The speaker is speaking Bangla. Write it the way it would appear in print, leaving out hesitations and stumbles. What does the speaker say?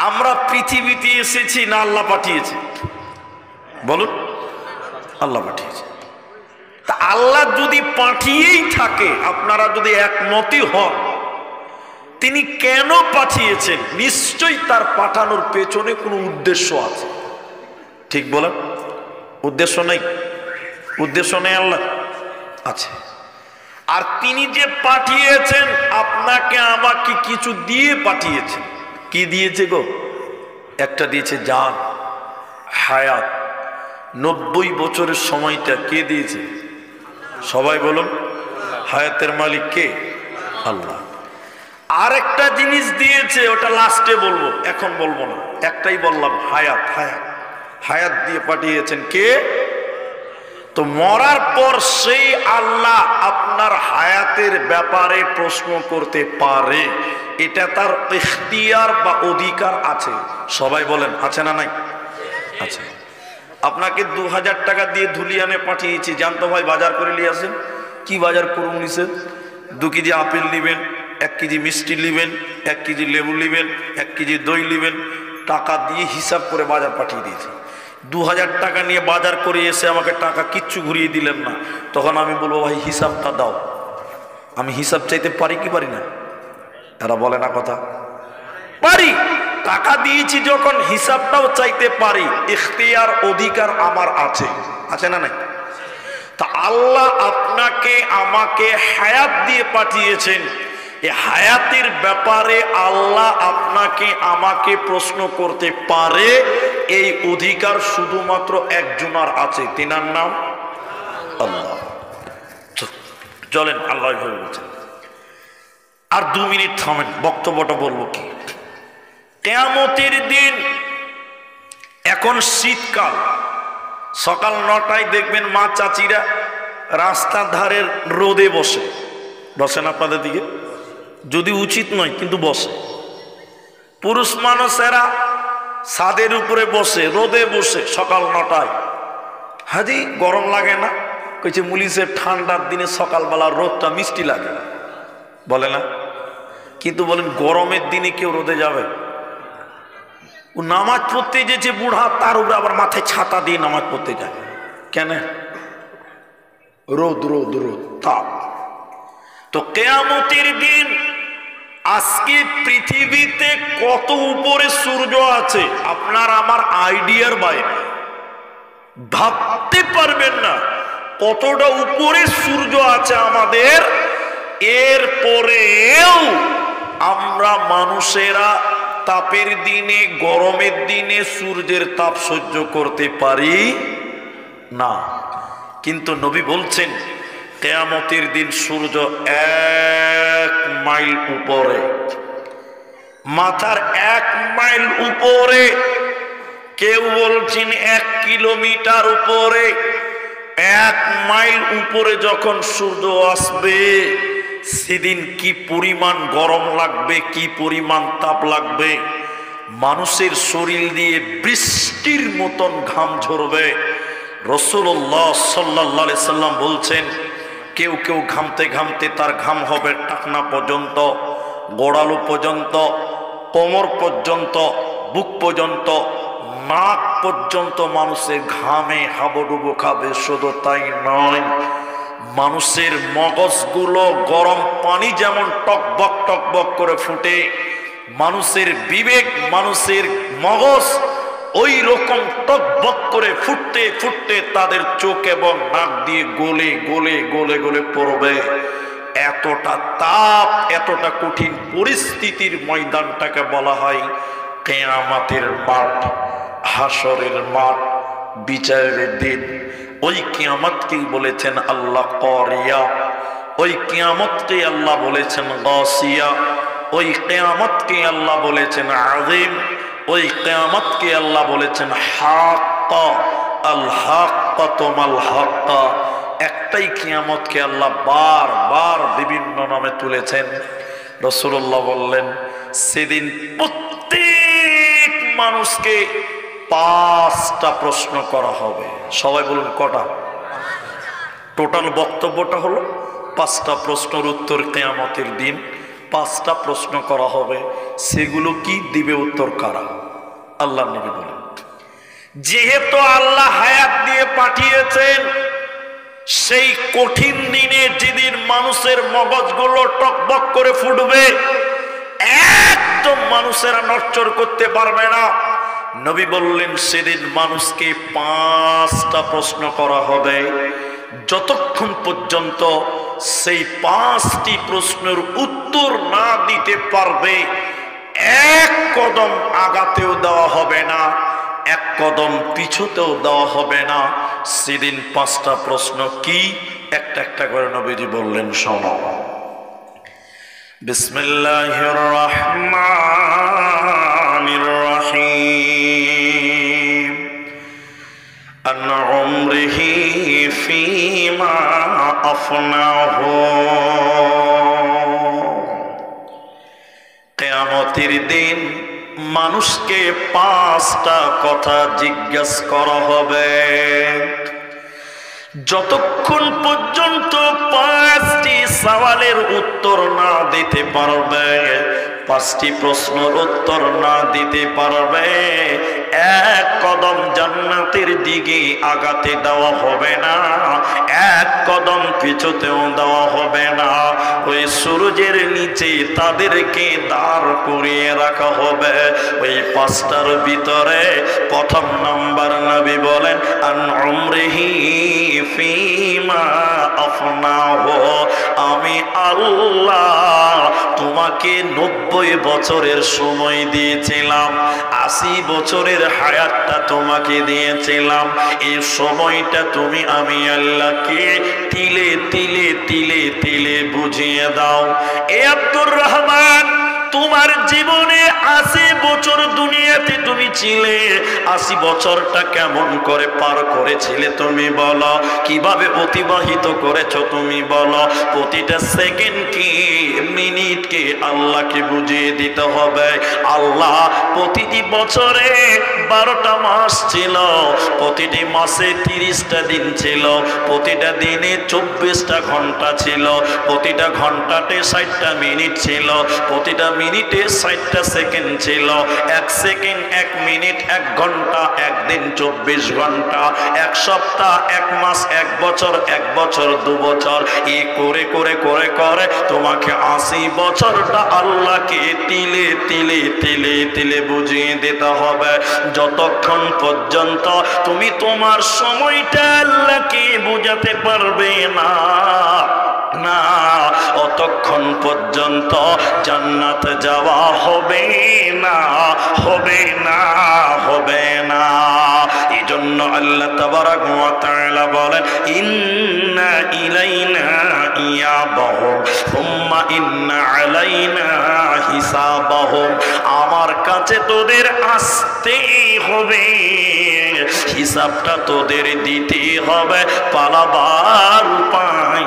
আমরা পৃথিবীতে এসেছি না আল্লাহ পাঠিয়েছে? বলুন, আল্লাহ পাঠিয়েছে। তা আল্লাহ যদি পাঠিয়েই থাকে, আপনারা যদি একমতই হন, তিনি কেন পাঠিয়েছেন? নিশ্চয়ই তার পাঠানোর পেছনে কোনো উদ্দেশ্য আছে। ঠিক বলেন, উদ্দেশ্য নেই? উদ্দেশ্য নেই আল্লাহ আছে। আর তিনি যে পাঠিয়েছেন, আপনাকে আমাকে কিছু দিয়ে পাঠিয়েছেন। কি দিয়েছে গো? একটা দিয়েছে জান, হায়াত। 90 বছরের সময়টা কে দিয়েছে? সবাই বলুন, হায়াতের মালিক কে? আল্লাহ। আর একটা জিনিস দিয়েছে, ওটা লাস্টে বলবো, এখন বলবো না, একটাই বললাম, হায়াত। হায়াত হায়াত দিয়ে পাঠিয়েছেন কে? তো মরার পর সেই আল্লাহ আপনার হায়াতের ব্যাপারে প্রশ্ন করতে পারে, এটা তার ইখতিয়ার বা অধিকার আছে। সবাই বলেন, আছে না নাই? আছে। আপনাকে 2000 টাকা দিয়ে ধুলিয়ানে পাঠিয়েছি, জানতো ভাই বাজার করে নিয়ে আসেন। কি বাজার করুন নিছেন? 2 কেজি আপেল নেবেন, 1 কেজি মিষ্টি নেবেন, 1 কেজি লেবু নেবেন, 1 কেজি দই নেবেন। টাকা দিয়ে হিসাব করে বাজার পাঠিয়ে দিয়েছি। 2000 টাকা নিয়ে বাজার করে এসে আমাকে টাকা কিচ্ছু ঘুরিয়ে দিলেন না, তখন আমি বলবো ভাই হিসাবটা দাও। আমি হিসাব চাইতে পারি কি পারি না? এরা বলে না কথা? পারি। টাকা দিয়েছি যখন, হিসাবটাও চাইতে পারি। ইখতিয়ার, অধিকার আমার আছে। আছে না নাই? তা আল্লাহ আপনাকে আমাকে হায়াত দিয়ে পাঠিয়েছেন। এই হায়াতের ব্যাপারে আল্লাহ আপনাকে আমাকে প্রশ্ন করতে পারে, এই অধিকার শুধুমাত্র একজনের আছে, তিনার নাম আল্লাহ। চলেন, আল্লাহ বলছেন। আর 2 মিনিট থামেন, বক্তব্যটা বলবো কি। কিয়ামতের দিন, এখন শীতকাল, সকাল 9টায় দেখবেন মা চাচিরা রাস্তার ধারের রোদে বসে। বসেন আপনাদের দিকে? যদি উচিত নয়, কিন্তু বসে। পুরুষ মানুষেরা ছাদের উপরে বসে, রোদে বসে, সকাল 9টায়। হাজি গরম লাগে না? কইছে মুলিশের ঠান্ডার দিনে সকালবেলা রোদটা মিষ্টি লাগে, বলে না? কিন্তু বলেন, গরমের দিনে কেউ রোদে যাবে? ও নামাজ পড়তে যেছে বুড়া, তার উপরে আবার মাথায় ছাতা দিয়ে নামাজ পড়তে যায়। কেন? রোদ রোদ রোদ, তাপ। তো কিয়ামতের দিন, আজকে পৃথিবীতে কত উপরে সূর্য আছে আপনার আমার আইডিয়ার বাইরে, ভাবতে পারবেন না কতটা উপরে সূর্য আছে আমাদের। এরপরেও আমরা মানুষেরা তাপের দিনে, গরমের দিনে সূর্যের তাপ সহ্য করতে পারি না। কিন্তু নবী বলছেন, কিয়ামতের দিন সূর্য 1 মাইল উপরে, মাথার 1 মাইল উপরে, কেউ বলছেন 1 কিলোমিটার উপরে। 1 মাইল উপরে যখন সূর্য আসবে, সেদিন কি পরিমাণ গরম লাগবে, কি পরিমাণ তাপ লাগবে। মানুষের শরীর দিয়ে বৃষ্টির মতন ঘাম ঝরবে। রাসূলুল্লাহ সাল্লাল্লাহু আলাইহি সাল্লাম বলছেন, কেউ কেউ ঘামতে ঘামতে তার ঘাম হবে টাকনা পর্যন্ত, গোড়ালু পর্যন্ত, কোমর পর্যন্ত, বুক পর্যন্ত, নাক পর্যন্ত মানুষের ঘামে হাবুডুবু খাবে। শুধু তাই নয়, মানুষের মগজগুলো গরম পানি যেমন টকবক টকবক করে ফুটে, মানুষের বিবেক, মানুষের মগজ ওই রকম টকবক করে ফুটতে ফুটতে তাদের চোখ এবং নাক দিয়ে গলে গলে গলে গলে পড়বে। এতটা তাপ, এতটা কঠিন পরিস্থিতির ময়দানটাকে বলা হয় কিয়ামতের মাঠ, হাসরের মাঠ, বিচারের দিন। ওই কিয়ামতকেই বলেছেন আল্লাহ কারিয়া, ওই কিয়ামতকে আল্লাহ বলেছেন গাসিয়া, ওই কিয়ামতকে আল্লাহ বলেছেন আযীম, ওই কিয়ামতকে আল্লাহ বলেছেন হাক্কা, আল হাক্কাতু মাল হাক্কা। একটাই কিয়ামতকে আল্লাহ বারবার বিভিন্ন নামে তুলেছেন। রাসূলুল্লাহ বললেন, সেদিন প্রত্যেক মানুষকে 5টা প্রশ্ন করা হবে। সবাই বলুন কটা? টোটাল বক্তব্যটা হলো 5টা প্রশ্নের উত্তর কিয়ামতের দিন 5টা প্রশ্ন করা হবে, সেগুলো কি দিবে উত্তর কারা? আল্লাহ নবী বলেন, যেহেতু আল্লাহ হায়াত দিয়ে পাঠিয়েছেন, সেই কঠিন দিনে যেদিন মানুষের মগজগুলো টকবক করে ফুটবে, একদম মানুষেরা নড়চড় করতে পারবে না, নবী বললেন সেদিন মানুষকে 5টা প্রশ্ন করা হবে। যতক্ষণ পর্যন্ত সেই 5টি প্রশ্নের উত্তর না দিতে পারবে, এক কদম আগাতেও দেওয়া হবে না, এক কদম পিছুতেও দেওয়া হবে না। সেদিন 5টা প্রশ্ন কি? একটা একটা করে নবীজি বললেন, শোনো। বিসমিল্লাহির রহমানির রহিম। আন উমরিহি ফীমা আফনাহু। কিয়ামতের দিন মানুষকে 5টা কথা জিজ্ঞাসা করা হবে। যতক্ষণ পর্যন্ত 5টি সওয়ালের উত্তর না দিতে পারবে, 5টি প্রশ্নের উত্তর না দিতে পারবে, এক কদম জান্নাতের দিকে আগাতে দেওয়া হবে না, এক কদম পিছুতেও দেওয়া হবে না। ওই সূর্যের নিচে তাদেরকে দাঁড় করিয়ে রাখা হবে। ওই 5টার ভিতরে প্রথম নাম্বার নবী বলেন, আন উমরিহি ফীমা আফনাহু। আমি আল্লাহ তোমাকে 90 বছরের সময় দিয়েছিলাম, 80 বছরের হায়াতটা তোমাকে দিয়েছিলাম। এই সময়টা তুমি আমি আল্লাহকে তিলে তিলে তিলে তিলে বুঝিয়ে দাও। এ আব্দুর রহমান, তোমার জীবনে 80 বছর দুনিয়াতে তুমি ছিলে, 80 বছরটা কেমন করে পার করেছিলে তুমি বলো? কিভাবে অতিবাহিত করেছো তুমি বলো? প্রতিটা সেকেন্ড কি মিনিট কি আল্লাহকে বুঝিয়ে দিতে হবে। আল্লাহ প্রতিটি বছরে 12টা মাস ছিল, প্রতিটি মাসে 30টা দিন ছিল, প্রতিটা দিনে 24টা ঘন্টা ছিল, প্রতিটা ঘন্টাতে 60টা মিনিট ছিল, প্রতিটা মিনিটে 60টা সেকেন্ড ছিল। 1 সেকেন্ড 1 মিনিট 1 ঘন্টা, 1 দিন 24 ঘন্টা, 1 সপ্তাহ 1 মাস 1 বছর, 1 বছর 2 বছর, এই করে করে করে করে তোমাকে 80 বছরটা আল্লাহকে তিলে তিলে তিলে তিলে বুঝিয়ে দিতে হবে। যতক্ষণ পর্যন্ত তুমি তোমার সময়টা আল্লাহকে বুঝাতে পারবে না, না, অতক্ষণ পর্যন্ত জান্নাত যাওয়া হবে না, হবে না, হবে না। এই জন্য আল্লাহ তাবারাক ওয়া তাআলা বলেন, ইন্না ইলাইনা ইয়াবাহুম সুম্মা ইন্না আলাইনা হিসাবাহুম। আমার কাছে তোদের আসতে হবে, হিসাবটা তোদের দিতে হবে, পালাবার উপায়